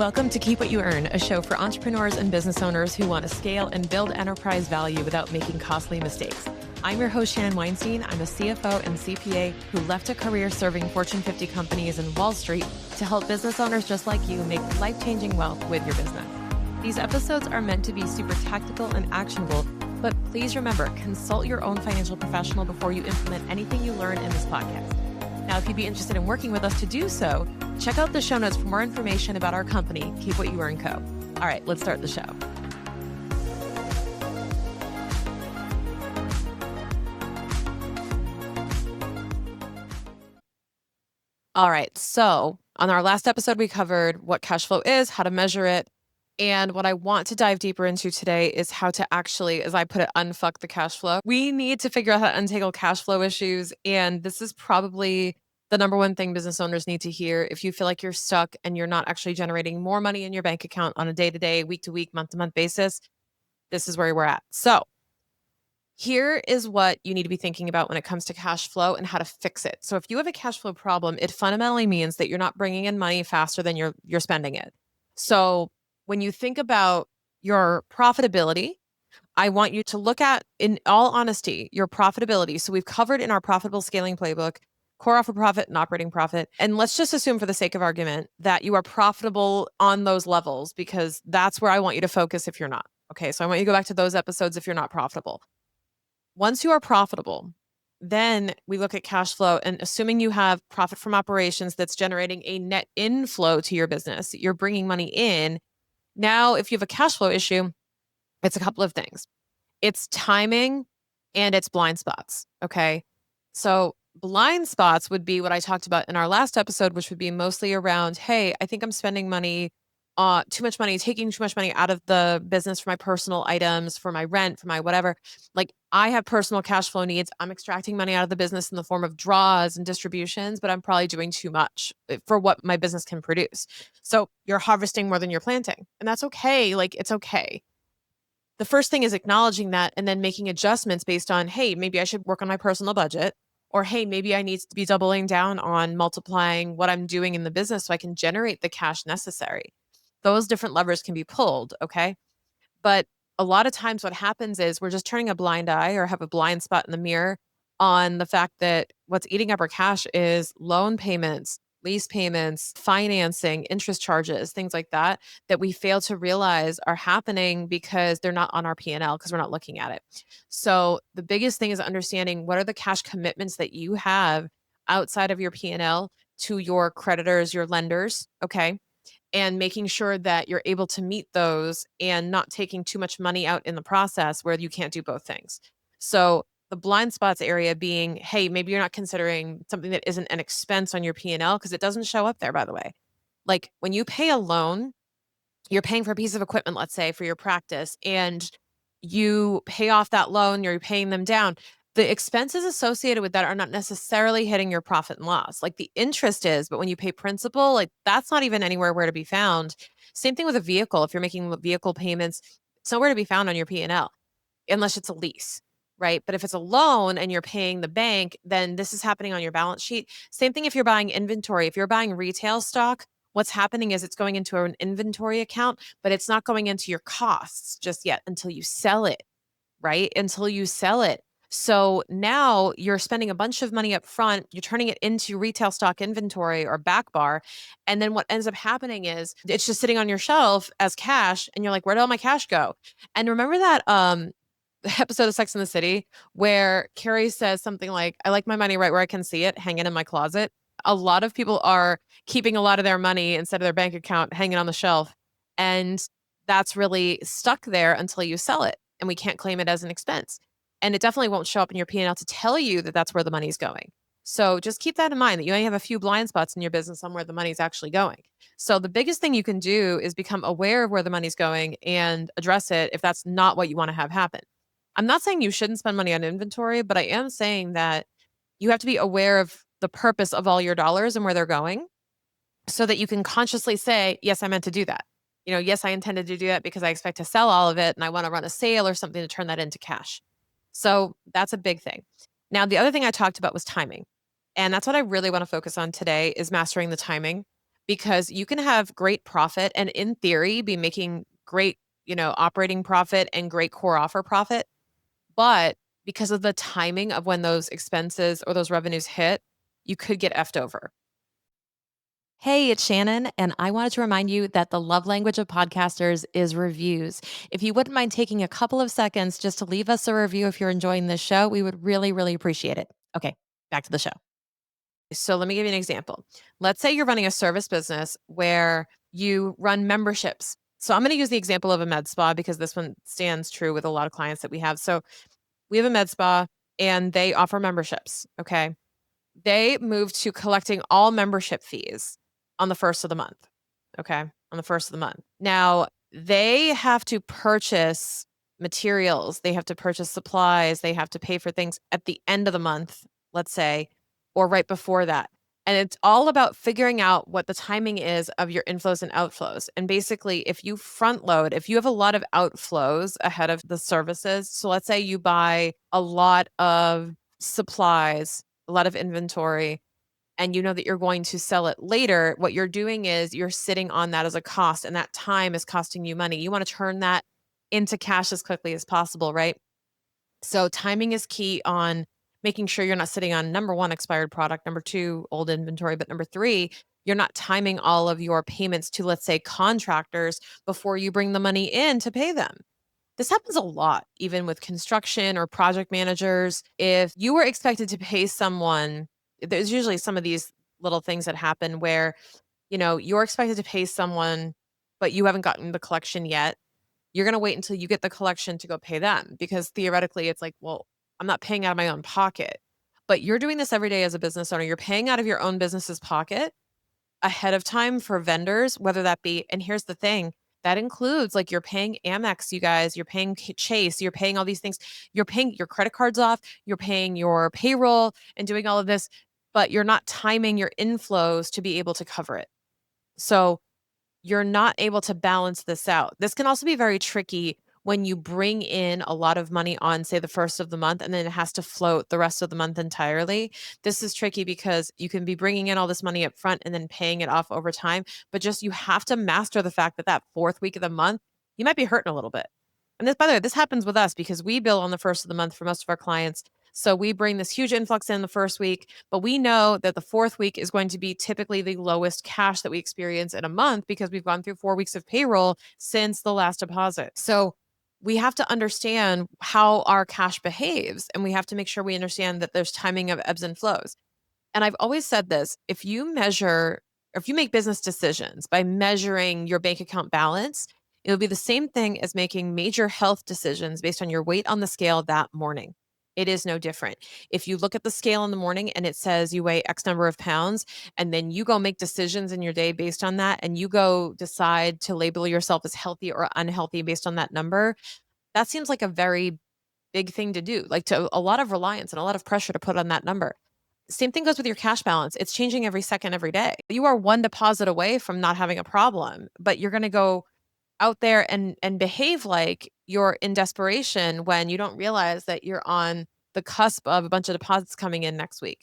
Welcome to Keep What You Earn, a show for entrepreneurs and business owners who want to scale and build enterprise value without making costly mistakes. I'm your host, Shannon. I'm a CFO and CPA who left a career serving Fortune 50 companies in Wall Street to help business owners just like you make life-changing wealth with your business. These episodes are meant to be super tactical and actionable, but please remember, consult your own financial professional before you implement anything you learn in this podcast. Now, if you'd be interested in working with us to do so, check out the show notes for more information about our company, Keep What You Earn Co. All right, let's start the show. All right, so on our last episode, we covered what cash flow is, how to measure it, and what I want to dive deeper into today is how to actually, as I put it, unfuck the cash flow. We need to figure out how to untangle cash flow issues, and this is probably the number one thing business owners need to hear. If you feel like you're stuck and you're not actually generating more money in your bank account on a day-to-day, week-to-week, month-to-month basis, this is where we're at. So here is what you need to be thinking about when it comes to cash flow and how to fix it. So if you have a cash flow problem, it fundamentally means that you're not bringing in money faster than you're spending it. So when you think about your profitability, I want you to look at, in all honesty, your profitability. So we've covered in our profitable scaling playbook, core offer profit and operating profit. And let's just assume for the sake of argument that you are profitable on those levels, because that's where I want you to focus if you're not. Okay, so I want you to go back to those episodes if you're not profitable. Once you are profitable, then we look at cash flow, and assuming you have profit from operations that's generating a net inflow to your business, you're bringing money in. Now, if you have a cash flow issue, it's a couple of things. It's timing and it's blind spots. Okay. So blind spots would be what I talked about in our last episode, which would be mostly around, hey, I think I'm spending money, too much money, taking too much money out of the business for my personal items, for my rent, for my whatever. Like I have personal cash flow needs. I'm extracting money out of the business in the form of draws and distributions, but I'm probably doing too much for what my business can produce. So you're harvesting more than you're planting, and that's okay. Like it's okay. The first thing is acknowledging that and then making adjustments based on, hey, maybe I should work on my personal budget, or hey, maybe I need to be doubling down on multiplying what I'm doing in the business so I can generate the cash necessary. Those different levers can be pulled, okay? But a lot of times what happens is we're just turning a blind eye or have a blind spot in the mirror on the fact that what's eating up our cash is loan payments, lease payments, financing, interest charges, things like that, that we fail to realize are happening because they're not on our P&L because we're not looking at it. So the biggest thing is understanding what are the cash commitments that you have outside of your P&L to your creditors, your lenders, okay? And making sure that you're able to meet those and not taking too much money out in the process where you can't do both things. So the blind spots area being, hey, maybe you're not considering something that isn't an expense on your P&L because it doesn't show up there, by the way. Like when you pay a loan, you're paying for a piece of equipment, let's say, for your practice, and you pay off that loan, you're paying them down. The expenses associated with that are not necessarily hitting your profit and loss. Like the interest is, but when you pay principal, like that's not even anywhere where to be found. Same thing with a vehicle. If you're making vehicle payments, it's nowhere to be found on your P&L unless it's a lease, right? But if it's a loan and you're paying the bank, then this is happening on your balance sheet. Same thing if you're buying inventory. If you're buying retail stock, what's happening is it's going into an inventory account, but it's not going into your costs just yet until you sell it, right? Until you sell it. So now you're spending a bunch of money up front, you're turning it into retail stock inventory or back bar. And then what ends up happening is it's just sitting on your shelf as cash. And you're like, where did all my cash go? And remember that episode of Sex and the City where Carrie says something like, I like my money right where I can see it, hanging in my closet. A lot of people are keeping a lot of their money instead of their bank account hanging on the shelf. And that's really stuck there until you sell it. And we can't claim it as an expense. And it definitely won't show up in your P&L to tell you that that's where the money's going. So just keep that in mind that you only have a few blind spots in your business on where the money's actually going. So the biggest thing you can do is become aware of where the money's going and address it if that's not what you want to have happen. I'm not saying you shouldn't spend money on inventory, but I am saying that you have to be aware of the purpose of all your dollars and where they're going so that you can consciously say, yes, I meant to do that. Yes, I intended to do that because I expect to sell all of it and I want to run a sale or something to turn that into cash. So that's a big thing. Now, the other thing I talked about was timing. And that's what I really want to focus on today is mastering the timing, because you can have great profit and in theory be making great, operating profit and great core offer profit. But because of the timing of when those expenses or those revenues hit, you could get effed over. Hey, it's Shannon, and I wanted to remind you that the love language of podcasters is reviews. If you wouldn't mind taking a couple of seconds just to leave us a review if you're enjoying this show, we would really, really appreciate it. Okay, back to the show. So let me give you an example. Let's say you're running a service business where you run memberships. So I'm going to use the example of a med spa because this one stands true with a lot of clients that we have. So we have a med spa and they offer memberships. Okay. They moved to collecting all membership fees on the first of the month. Okay. On the first of the month. Now, they have to purchase materials, they have to purchase supplies, they have to pay for things at the end of the month, let's say, or right before that. And it's all about figuring out what the timing is of your inflows and outflows. And basically, if you front load, if you have a lot of outflows ahead of the services, so let's say you buy a lot of supplies, a lot of inventory, and you know that you're going to sell it later, what you're doing is you're sitting on that as a cost, and that time is costing you money. You want to turn that into cash as quickly as possible, right? So timing is key on making sure you're not sitting on number one, expired product, number two, old inventory, but number three, you're not timing all of your payments to, let's say, contractors before you bring the money in to pay them. This happens a lot, even with construction or project managers. If you were expected to pay someone, there's usually some of these little things that happen where, you're expected to pay someone, but you haven't gotten the collection yet. You're going to wait until you get the collection to go pay them because theoretically it's like, well, I'm not paying out of my own pocket. But you're doing this every day as a business owner. You're paying out of your own business's pocket ahead of time for vendors, whether that be, and here's the thing, that includes like you're paying Amex, you guys, you're paying Chase, you're paying all these things, you're paying your credit cards off, you're paying your payroll and doing all of this, but you're not timing your inflows to be able to cover it. So you're not able to balance this out. This can also be very tricky when you bring in a lot of money on, say, the first of the month, and then it has to float the rest of the month entirely. This is tricky because you can be bringing in all this money up front and then paying it off over time. But just you have to master the fact that that fourth week of the month, you might be hurting a little bit. And this, by the way, this happens with us because we bill on the first of the month for most of our clients. So we bring this huge influx in the first week, but we know that the fourth week is going to be typically the lowest cash that we experience in a month because we've gone through 4 weeks of payroll since the last deposit. So we have to understand how our cash behaves and we have to make sure we understand that there's timing of ebbs and flows. And I've always said this, if you make business decisions by measuring your bank account balance, it'll be the same thing as making major health decisions based on your weight on the scale that morning. It is no different. If you look at the scale in the morning and it says you weigh X number of pounds, and then you go make decisions in your day based on that, and you go decide to label yourself as healthy or unhealthy based on that number, that seems like a very big thing to do, like to a lot of reliance and a lot of pressure to put on that number. Same thing goes with your cash balance. It's changing every second, every day. You are one deposit away from not having a problem, but you're going to go out there and behave like you're in desperation when you don't realize that you're on the cusp of a bunch of deposits coming in next week.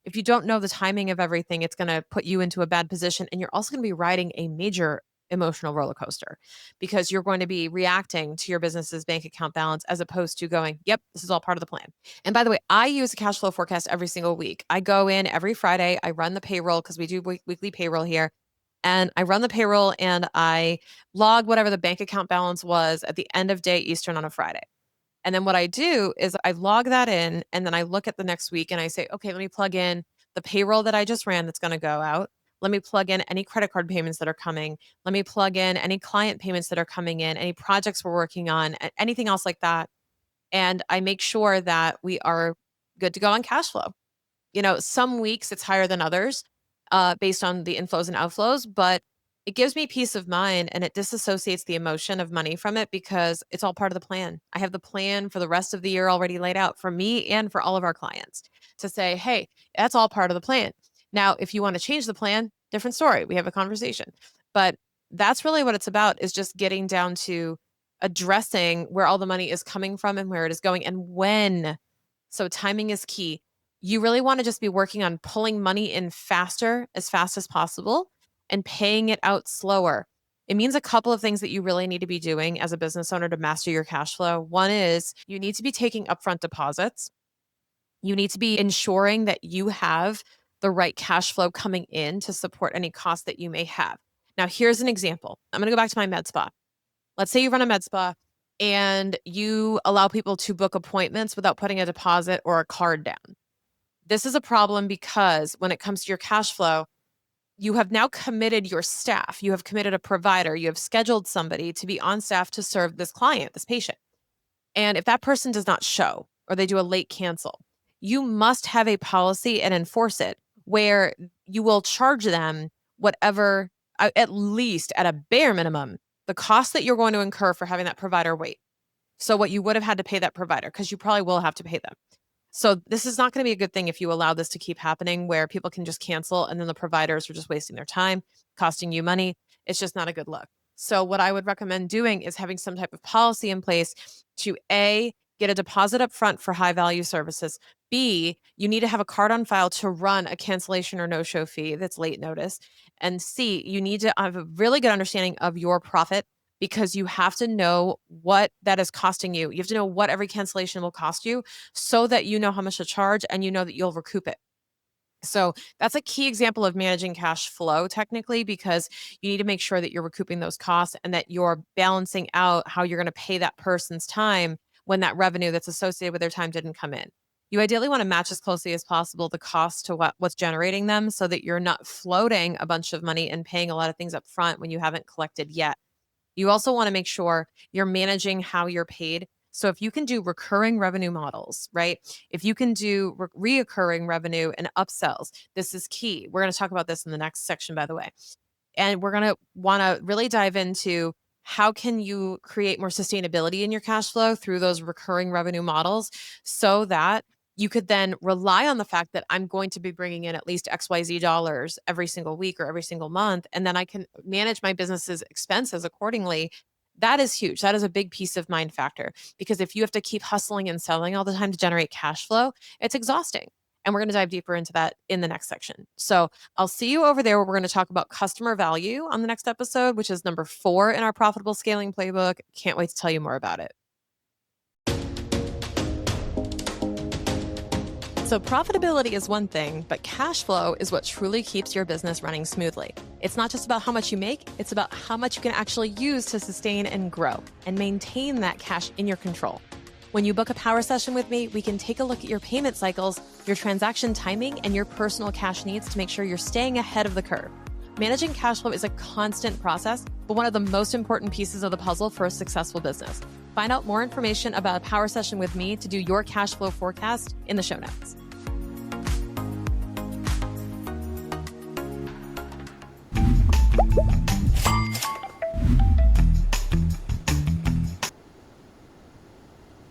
If you don't know the timing of everything, it's going to put you into a bad position and you're also going to be riding a major emotional roller coaster because you're going to be reacting to your business's bank account balance as opposed to going, yep, this is all part of the plan. And by the way, I use a cash flow forecast every single week. I go in every Friday, I run the payroll because we do weekly payroll here. And I run the payroll and I log whatever the bank account balance was at the end of day Eastern on a Friday. And then what I do is I log that in and then I look at the next week and I say, okay, let me plug in the payroll that I just ran that's going to go out. Let me plug in any credit card payments that are coming. Let me plug in any client payments that are coming in, any projects we're working on, anything else like that. And I make sure that we are good to go on cash flow. Some weeks it's higher than others based on the inflows and outflows, but it gives me peace of mind and it disassociates the emotion of money from it because it's all part of the plan. I have the plan for the rest of the year already laid out for me and for all of our clients to say, hey, that's all part of the plan. Now, if you want to change the plan, different story. We have a conversation. But that's really what it's about is just getting down to addressing where all the money is coming from and where it is going and when. So timing is key. You really want to just be working on pulling money in faster, as fast as possible, and paying it out slower. It means a couple of things that you really need to be doing as a business owner to master your cash flow. One is you need to be taking upfront deposits. You need to be ensuring that you have the right cash flow coming in to support any costs that you may have. Now, here's an example. I'm going to go back to my med spa. Let's say you run a med spa and you allow people to book appointments without putting a deposit or a card down. This is a problem because when it comes to your cash flow, you have now committed your staff. You have committed a provider. You have scheduled somebody to be on staff to serve this client, this patient. And if that person does not show or they do a late cancel, you must have a policy and enforce it where you will charge them whatever, at least at a bare minimum, the cost that you're going to incur for having that provider wait. So what you would have had to pay that provider, because you probably will have to pay them. So this is not going to be a good thing if you allow this to keep happening where people can just cancel and then the providers are just wasting their time, costing you money. It's just not a good look. So what I would recommend doing is having some type of policy in place to A, get a deposit up front for high value services. B, you need to have a card on file to run a cancellation or no-show fee that's late notice. And C, you need to have a really good understanding of your profit because you have to know what that is costing you. You have to know what every cancellation will cost you so that you know how much to charge and you know that you'll recoup it. So that's a key example of managing cash flow technically, because you need to make sure that you're recouping those costs and that you're balancing out how you're going to pay that person's time when that revenue that's associated with their time didn't come in. You ideally want to match as closely as possible the cost to what's generating them so that you're not floating a bunch of money and paying a lot of things up front when you haven't collected yet. You also want to make sure you're managing how you're paid. So if you can do recurring revenue models, right? If you can do reoccurring revenue and upsells, this is key. We're going to talk about this in the next section, by the way. And we're going to want to really dive into how can you create more sustainability in your cash flow through those recurring revenue models so that you could then rely on the fact that I'm going to be bringing in at least XYZ dollars every single week or every single month, and then I can manage my business's expenses accordingly. That is huge. That is a big peace of mind factor because if you have to keep hustling and selling all the time to generate cash flow, it's exhausting. And we're going to dive deeper into that in the next section. So I'll see you over there where we're going to talk about customer value on the next episode, which is number 4 in our profitable scaling playbook. Can't wait to tell you more about it. So profitability is one thing, but cash flow is what truly keeps your business running smoothly. It's not just about how much you make, it's about how much you can actually use to sustain and grow and maintain that cash in your control. When you book a power session with me, we can take a look at your payment cycles, your transaction timing, and your personal cash needs to make sure you're staying ahead of the curve. Managing cash flow is a constant process, but one of the most important pieces of the puzzle for a successful business. Find out more information about a power session with me to do your cash flow forecast in the show notes.